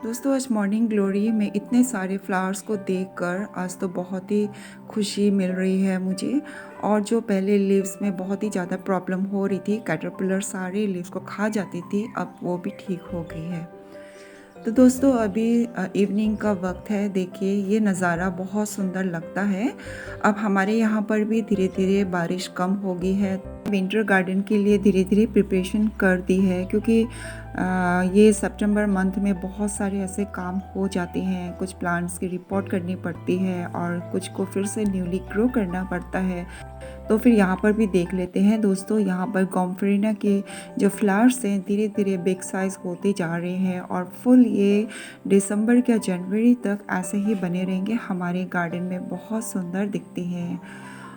दोस्तों आज morning glory में इतने सारे फ्लावर्स को देखकर आज तो बहुत ही खुशी मिल रही है मुझे। और जो पहले लीव्स में बहुत ही ज़्यादा प्रॉब्लम हो रही थी, कैटरपिलर सारे लीव्स को खा जाती थी, अब वो भी ठीक हो गई है। तो दोस्तों अभी इवनिंग का वक्त है, देखिए ये नज़ारा बहुत सुंदर लगता है। अब हमारे यहाँ पर भी धीरे धीरे बारिश कम हो गई है। विंटर गार्डन के लिए धीरे धीरे प्रिपरेशन कर दी है, क्योंकि ये सितंबर मंथ में बहुत सारे ऐसे काम हो जाते हैं। कुछ प्लांट्स की रिपोर्ट करनी पड़ती है और कुछ को फिर से न्यूली ग्रो करना पड़ता है। तो फिर यहाँ पर भी देख लेते हैं दोस्तों, यहाँ पर गॉम्फ्रेना के जो फ्लावर्स हैं धीरे धीरे बिग साइज़ होते जा रहे हैं और फुल ये दिसंबर या जनवरी तक ऐसे ही बने रहेंगे। हमारे गार्डन में बहुत सुंदर दिखते हैं।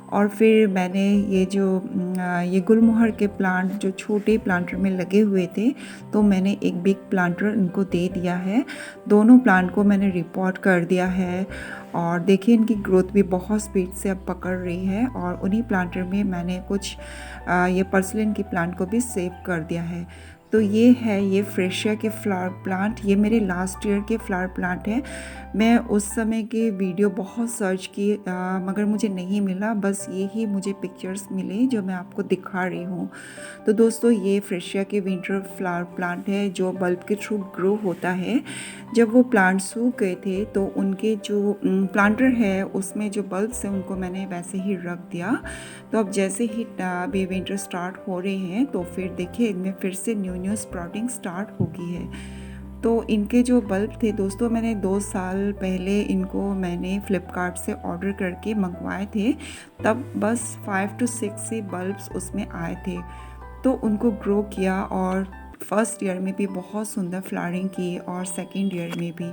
और फिर मैंने ये गुलमोहर के प्लांट जो छोटे प्लांटर में लगे हुए थे, तो मैंने एक बिग प्लांटर इनको दे दिया है। दोनों प्लांट को मैंने रिपोर्ट कर दिया है और देखिए इनकी ग्रोथ भी बहुत स्पीड से अब पकड़ रही है। और उन्हीं प्लांटर में मैंने कुछ ये पर्सलिन की प्लांट को भी सेव कर दिया है। तो ये है ये फ्रेशिया के फ्लावर प्लांट, ये मेरे लास्ट ईयर के फ्लावर प्लांट हैं। मैं उस समय के वीडियो बहुत सर्च की मगर मुझे नहीं मिला, बस ये ही मुझे पिक्चर्स मिले जो मैं आपको दिखा रही हूँ। तो दोस्तों ये फ्रेशिया के विंटर फ्लावर प्लांट है जो बल्ब के थ्रू ग्रो होता है। जब वो प्लांट सूख गए थे तो उनके जो प्लांटर है उसमें जो बल्ब्स हैं उनको मैंने वैसे ही रख दिया। तो अब जैसे ही अभी विंटर स्टार्ट हो रहे हैं तो फिर देखिए इनमें फिर से न्यू स्प्राउटिंग स्टार्ट हो गई है। तो इनके जो बल्ब थे दोस्तों, मैंने 2 साल पहले इनको मैंने फ़्लिपकार्ट से ऑर्डर करके मंगवाए थे। तब बस 5 to 6 ही बल्ब्स उसमें आए थे। तो उनको ग्रो किया और फर्स्ट ईयर में भी बहुत सुंदर फ्लावरिंग की और सेकंड ईयर में भी।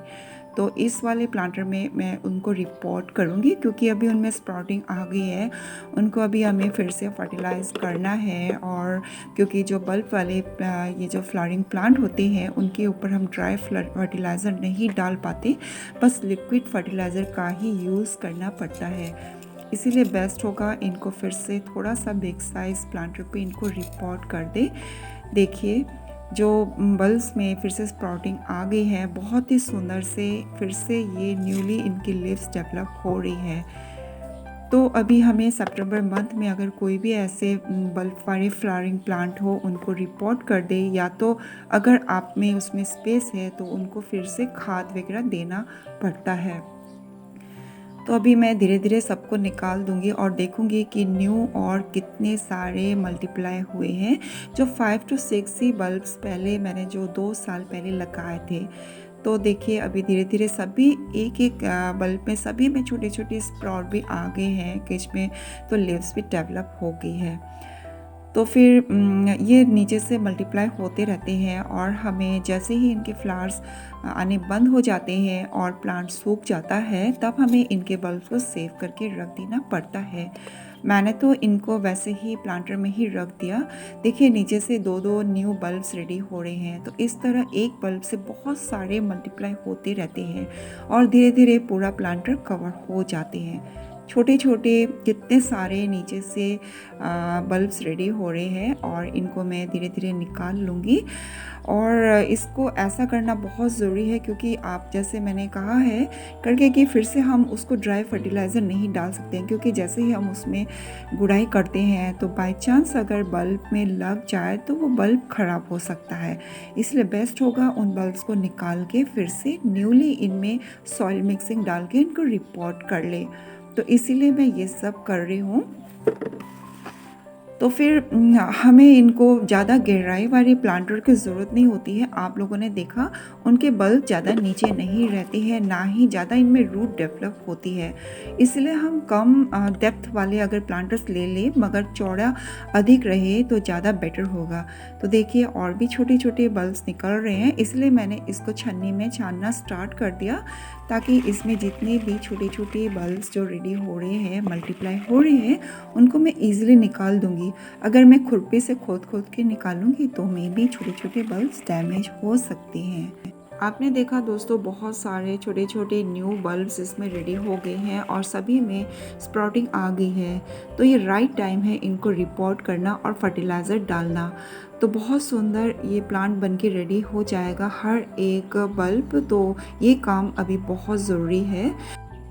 तो इस वाले प्लांटर में मैं उनको रिपोर्ट करूँगी, क्योंकि अभी उनमें स्प्राउटिंग आ गई है। उनको अभी हमें फिर से फर्टिलाइज़ करना है। और क्योंकि जो बल्ब वाले ये जो फ्लावरिंग प्लांट होते हैं उनके ऊपर हम ड्राई फर्टिलाइज़र नहीं डाल पाते, बस लिक्विड फर्टिलाइज़र का ही यूज़ करना पड़ता है। इसीलिए बेस्ट होगा इनको फिर से थोड़ा सा बिग साइज़ प्लांटर पे इनको रिपोर्ट कर दे। देखिए जो बल्ब्स में फिर से स्प्राउटिंग आ गई है, बहुत ही सुंदर से फिर से ये न्यूली इनकी लीव्स डेवलप हो रही है। तो अभी हमें सितंबर मंथ में अगर कोई भी ऐसे बल्ब वाले फ्लावरिंग प्लांट हो उनको रिपोर्ट कर दे, या तो अगर आप में उसमें स्पेस है तो उनको फिर से खाद वगैरह देना पड़ता है। तो अभी मैं धीरे धीरे सबको निकाल दूंगी और देखूंगी कि न्यू और कितने सारे मल्टीप्लाई हुए हैं। जो 5 to 6 ही बल्ब्स पहले मैंने जो 2 साल पहले लगाए थे, तो देखिए अभी धीरे धीरे सभी एक एक बल्ब में सभी में छोटे छोटे स्प्राउट भी आ गए हैं किच में, तो लीव्स भी डेवलप हो गई है। तो फिर ये नीचे से मल्टीप्लाई होते रहते हैं और हमें जैसे ही इनके फ्लावर्स आने बंद हो जाते हैं और प्लांट सूख जाता है, तब हमें इनके बल्ब को सेव करके रख देना पड़ता है। मैंने तो इनको वैसे ही प्लांटर में ही रख दिया। देखिए नीचे से 2-2 न्यू बल्ब्स रेडी हो रहे हैं। तो इस तरह एक बल्ब से बहुत सारे मल्टीप्लाई होते रहते हैं और धीरे धीरे पूरा प्लांटर कवर हो जाते हैं। छोटे छोटे कितने सारे नीचे से बल्ब्स रेडी हो रहे हैं और इनको मैं धीरे धीरे निकाल लूँगी। और इसको ऐसा करना बहुत ज़रूरी है, क्योंकि आप जैसे मैंने कहा है करके कि फिर से हम उसको ड्राई फर्टिलाइज़र नहीं डाल सकते हैं, क्योंकि जैसे ही हम उसमें गुड़ाई करते हैं तो बाय चांस अगर बल्ब में लग जाए तो वो बल्ब ख़राब हो सकता है। इसलिए बेस्ट होगा उन बल्ब्स को निकाल के फिर से न्यूली इनमें सॉइल मिक्सिंग डाल के इनको रिपोर्ट कर ले। तो इसीलिए मैं ये सब कर रही हूँ। तो फिर हमें इनको ज़्यादा गहराई वाले प्लांटर की ज़रूरत नहीं होती है। आप लोगों ने देखा उनके बल्ब ज़्यादा नीचे नहीं रहते हैं, ना ही ज़्यादा इनमें रूट डेवलप होती है। इसलिए हम कम डेप्थ वाले अगर प्लांटर्स ले लें मगर चौड़ा अधिक रहे तो ज़्यादा बेटर होगा। तो देखिए और भी छोटे छोटे बल्ब्स निकल रहे हैं, इसलिए मैंने इसको छन्नी में छानना स्टार्ट कर दिया, ताकि इसमें जितने भी छोटे छोटे बल्ब्स जो रेडी हो रहे हैं मल्टीप्लाई हो रहे हैं उनको मैं ईज़िली निकाल दूँगी। अगर मैं खुरपी से खोद खोद के निकालूंगी तो मे भी छोटे छोटे बल्ब्स डैमेज हो सकते हैं। आपने देखा दोस्तों बहुत सारे छोटे-छोटे न्यू बल्ब्स इसमें रेडी हो गए हैं और सभी में स्प्राउटिंग आ गई है। तो ये राइट टाइम है इनको रिपोर्ट करना और फर्टिलाइज़र डालना। तो बहुत सुंदर ये प्लांट बन के रेडी हो जाएगा हर एक बल्ब, तो ये काम अभी बहुत ज़रूरी है।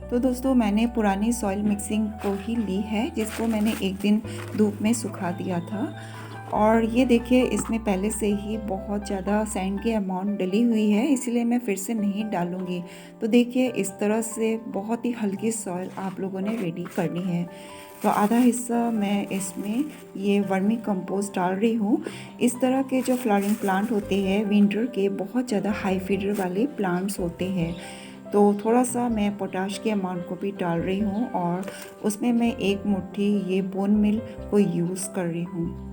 तो दोस्तों मैंने पुरानी सॉइल मिक्सिंग को ही ली है, जिसको मैंने एक दिन धूप में सुखा दिया था। और ये देखिए इसमें पहले से ही बहुत ज़्यादा सैंड की अमाउंट डली हुई है, इसलिए मैं फिर से नहीं डालूँगी। तो देखिए इस तरह से बहुत ही हल्की सॉइल आप लोगों ने रेडी करनी है। तो आधा हिस्सा मैं इसमें ये वर्मी कंपोस्ट डाल रही हूँ। इस तरह के जो फ्लावरिंग प्लांट होते हैं विंटर के बहुत ज़्यादा हाई फीडर वाले प्लांट्स होते हैं। तो थोड़ा सा मैं पोटाश के अमाउंट को भी डाल रही हूँ और उसमें मैं एक मुट्ठी ये बोन मिल को यूज़ कर रही हूँ।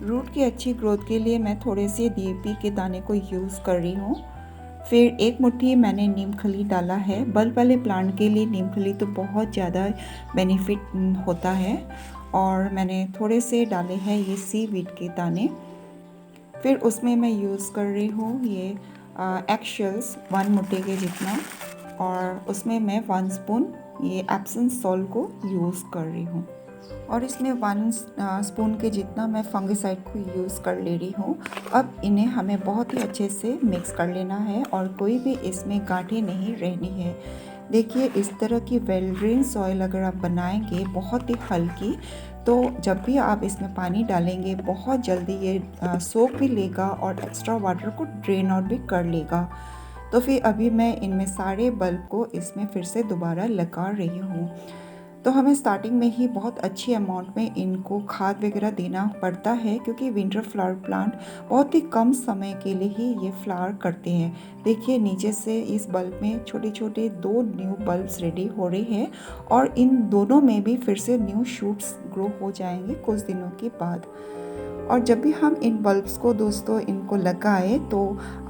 रूट की अच्छी ग्रोथ के लिए मैं थोड़े से डीएपी के दाने को यूज़ कर रही हूँ। फिर एक मुट्ठी मैंने नीम खली डाला है। बल्ब वाले प्लांट के लिए नीम खली तो बहुत ज़्यादा बेनिफिट होता है। और मैंने थोड़े से डाले हैं ये सीवीड के दाने। फिर उसमें मैं यूज़ कर रही हूँ ये एग शेल्स 1 मुट्ठी के जितना, और उसमें मैं 1 स्पून ये एप्सम सॉल्ट को यूज़ कर रही हूँ। और इसमें 1 स्पून के जितना मैं फंगिसाइड को यूज़ कर ले रही हूँ। अब इन्हें हमें बहुत ही अच्छे से मिक्स कर लेना है और कोई भी इसमें गांठें नहीं रहनी है। देखिए इस तरह की वेल ड्रेन सॉइल अगर आप बनाएंगे बहुत ही हल्की, तो जब भी आप इसमें पानी डालेंगे बहुत जल्दी ये सोख भी लेगा और एक्स्ट्रा वाटर को ड्रेन आउट भी कर लेगा। तो फिर अभी मैं इनमें सारे बल्ब को इसमें फिर से दोबारा लगा रही हूँ। तो हमें स्टार्टिंग में ही बहुत अच्छी अमाउंट में इनको खाद वगैरह देना पड़ता है, क्योंकि विंटर फ्लावर प्लांट बहुत ही कम समय के लिए ही ये फ्लावर करते हैं। देखिए नीचे से इस बल्ब में छोटे छोटे 2 न्यू बल्ब्स रेडी हो रहे हैं और इन दोनों में भी फिर से न्यू शूट्स ग्रो हो जाएंगे कुछ दिनों के बाद। और जब भी हम इन बल्ब्स को दोस्तों इनको लगाएं तो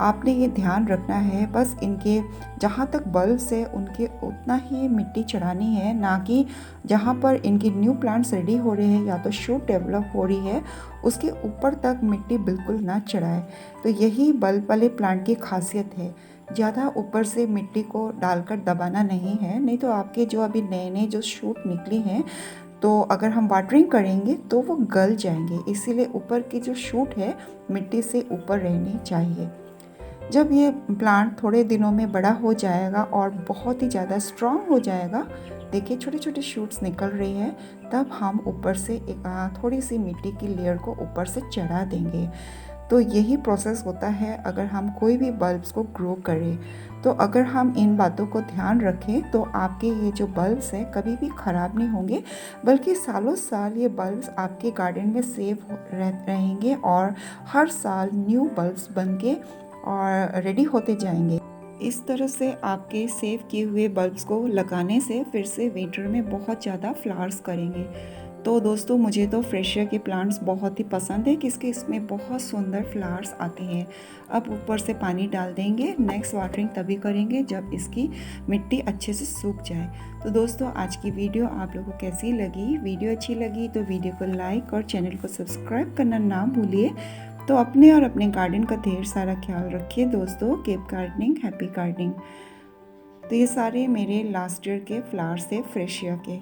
आपने ये ध्यान रखना है बस इनके जहाँ तक बल्ब्स है उनके उतना ही मिट्टी चढ़ानी है, ना कि जहाँ पर इनके न्यू प्लांट्स रेडी हो रहे हैं या तो शूट डेवलप हो रही है उसके ऊपर तक मिट्टी बिल्कुल ना चढ़ाए। तो यही बल्ब वाले प्लांट की खासियत है, ज़्यादा ऊपर से मिट्टी को डालकर दबाना नहीं है, नहीं तो आपके जो अभी नए नए जो शूट निकली हैं तो अगर हम वाटरिंग करेंगे तो वो गल जाएंगे। इसीलिए ऊपर की जो शूट है मिट्टी से ऊपर रहनी चाहिए। जब ये प्लांट थोड़े दिनों में बड़ा हो जाएगा और बहुत ही ज़्यादा स्ट्रॉन्ग हो जाएगा, देखिए छोटे छोटे शूट्स निकल रही है, तब हम ऊपर से थोड़ी सी मिट्टी की लेयर को ऊपर से चढ़ा देंगे। तो यही प्रोसेस होता है अगर हम कोई भी बल्ब्स को ग्रो करें। तो अगर हम इन बातों को ध्यान रखें तो आपके ये जो बल्ब्स हैं कभी भी ख़राब नहीं होंगे, बल्कि सालों साल ये बल्ब्स आपके गार्डन में सेव रहेंगे और हर साल न्यू बल्ब्स बन के और रेडी होते जाएंगे। इस तरह से आपके सेव किए हुए बल्ब्स को लगाने से फिर से विंटर में बहुत ज़्यादा फ्लावर्स करेंगे। तो दोस्तों मुझे तो फ्रेशिया के प्लांट्स बहुत ही पसंद है, किसके इसमें बहुत सुंदर फ्लावर्स आते हैं। अब ऊपर से पानी डाल देंगे, नेक्स्ट वाटरिंग तभी करेंगे जब इसकी मिट्टी अच्छे से सूख जाए। तो दोस्तों आज की वीडियो आप लोगों को कैसी लगी? वीडियो अच्छी लगी तो वीडियो को लाइक और चैनल को सब्सक्राइब करना ना भूलिए। तो अपने और अपने गार्डन का ढेर सारा ख्याल रखिए दोस्तों। Keep gardening, happy gardening. तो ये सारे मेरे लास्ट ईयर के फ्लावर्स थे फ्रेशिया के।